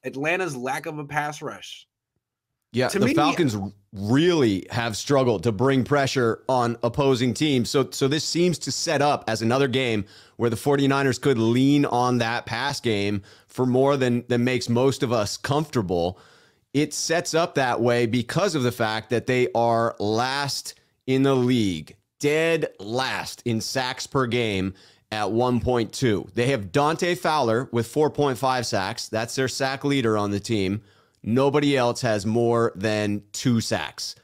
Atlanta's lack of a pass rush. Yeah, To the me, Falcons really have struggled to bring pressure on opposing teams. So this seems to set up as another game where the 49ers could lean on that pass game for more than makes most of us comfortable. It sets up that way because of the fact that they are last in the league, dead last in sacks per game at 1.2. They have Dante Fowler with 4.5 sacks. That's their sack leader on the team. Nobody else has more than 2 sacks.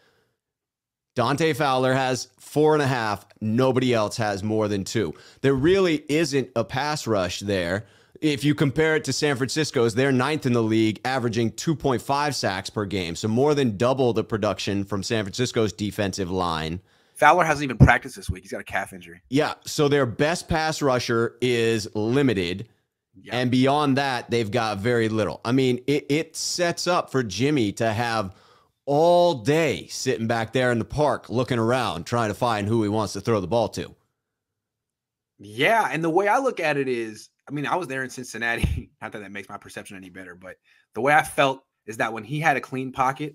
Dante Fowler has 4.5. Nobody else has more than 2. There really isn't a pass rush there. If you compare it to San Francisco's, they're 9th in the league, averaging 2.5 sacks per game. So more than double the production from San Francisco's defensive line. Fowler hasn't even practiced this week. He's got a calf injury. Yeah, so their best pass rusher is limited. Yeah. And beyond that, they've got very little. I mean, it sets up for Jimmy to have all day sitting back there in the park looking around, trying to find who he wants to throw the ball to. Yeah, and the way I look at it is, I mean, I was there in Cincinnati. Not that makes my perception any better, but the way I felt is that when he had a clean pocket,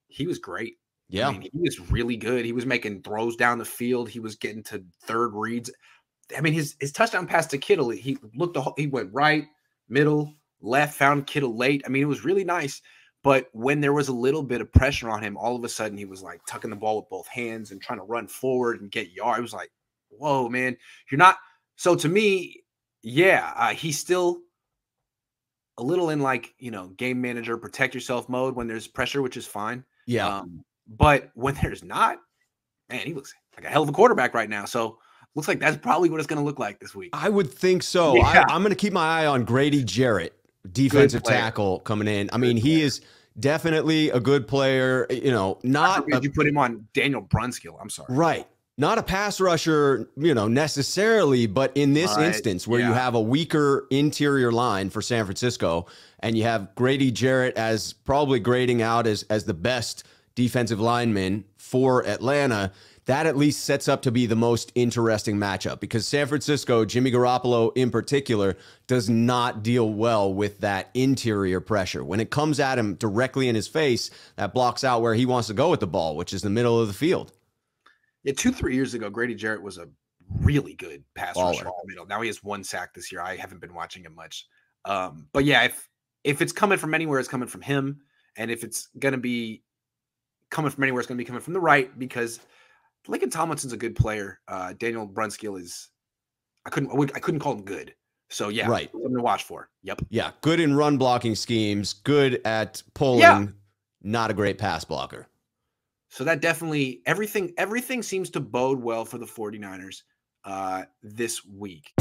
he was great. Yeah. I mean, he was really good. He was making throws down the field. He was getting to third reads. I mean, his touchdown pass to Kittle, he went right, middle, left, found Kittle late. I mean, it was really nice. But when there was a little bit of pressure on him, all of a sudden he was like tucking the ball with both hands and trying to run forward and get yards. It was like, whoa, man, you're not. So to me, yeah, he's still a little in like, game manager, protect yourself mode when there's pressure, which is fine. Yeah. But when there's not, man, he looks like a hell of a quarterback right now. So looks like that's probably what it's going to look like this week. I would think so. Yeah. I'm going to keep my eye on Grady Jarrett, defensive tackle coming in. I mean, he is definitely a good player. You put him on Daniel Brunskill. I'm sorry. Right. Not a pass rusher, necessarily, but in this instance where you have a weaker interior line for San Francisco and you have Grady Jarrett as probably grading out as the best defensive lineman for Atlanta, that at least sets up to be the most interesting matchup because San Francisco, Jimmy Garoppolo in particular, does not deal well with that interior pressure. When it comes at him directly in his face, that blocks out where he wants to go with the ball, which is the middle of the field. Yeah, 2-3 years ago, Grady Jarrett was a really good pass rusher. Now he has 1 sack this year. I haven't been watching him much. But yeah, if it's coming from anywhere, it's coming from him. And if it's going to be coming from anywhere, it's going to be coming from the right because Lincoln Tomlinson's a good player. Daniel Brunskill is I couldn't call him good. So yeah, right. Something to watch for. Yep. Yeah, good in run blocking schemes, good at pulling, not a great pass blocker. So that definitely everything seems to bode well for the 49ers this week.